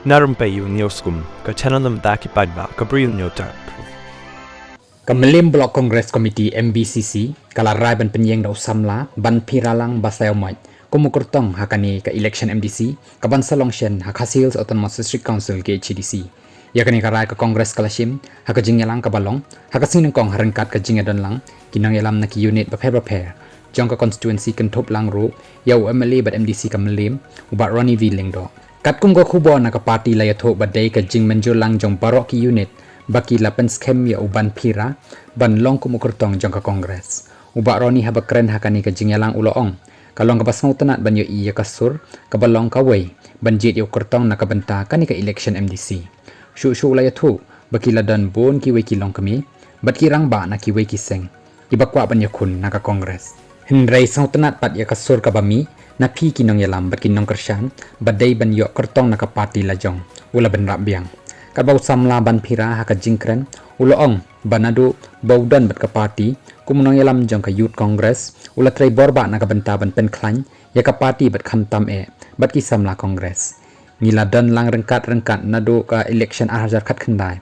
Na Rympei U Hynñiewtrep ka channel nabynta paidbah ka Bri U Hynñiewtrep. Ka Mylliem Block Congress Committee MBCC kala rai ban penyeng dau Samla Banphira lang basayau mai kumukurtong hakani ka election MDC ka bansalong shen Khasi Autonomous District Council ke HDC yakani ka rai ka Congress kalashim haka jingyalang ka balong haka sinengkong harengkat ka jingadon lang kinang yalam na ki unit baper jong ka Konstitwensi kentop lang ru yau MLA bat MDC ka Mylliem ubat Ronnie V lengdo kat kum ko khubo na ka party la yathok badai ka jing menjur lang jong baroh ki unit baki lapan scam ya uban Banphira ban long kumukurtong jong ka Congress ubat Ronnie haba keren hakani ka jingyalang uloong kalong ka basngau tenat ban yo iya kasur ka balong ka wei banjit yo kurtong na kabenta kani ka election MDC shu la yathok baki ladan bon ki wei ki long kami bat kirang ba na ki wei ki seng ibakwa ban iakhun na ka Congress Hindrai sau tenat pat ya kasur ka bami na pi kinong yalam bat kinong Kyrshan badai ban yo kertong na ka party la jong ula ben rap biang kat bau Samla Banphira haka jingkren uloong banadu baudan bat ka party kumunong yalam jong ka youth congress ula trai borba na ka benta ban pen klan ya ka party bat khamtam bat ki Samla congress ngila dan lang rengkat nadu ka election ahjar khat khandai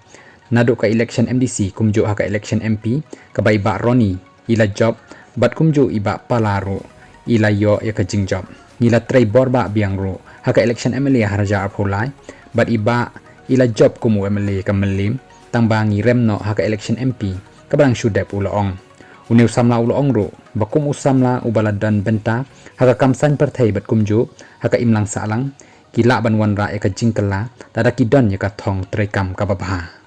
nadu ka election MDC kumju haka election MP ka baidbah Ronnie ila job bat kumju iba palaro ila yo ya ka jingjob ngila trai borba biang ro haka election MLA harja apolai bat iba ila job kumu MLA ka Mylliem tangbangi remno haka election MP kabarang syudep uloong uniu Samla uloong ro bakum usamla ubaladan benta haka kamsan partai bat kumju haka imlang salang kila ban wanra ya ka jingkela tada kidon ya ka thong trai kam ka babha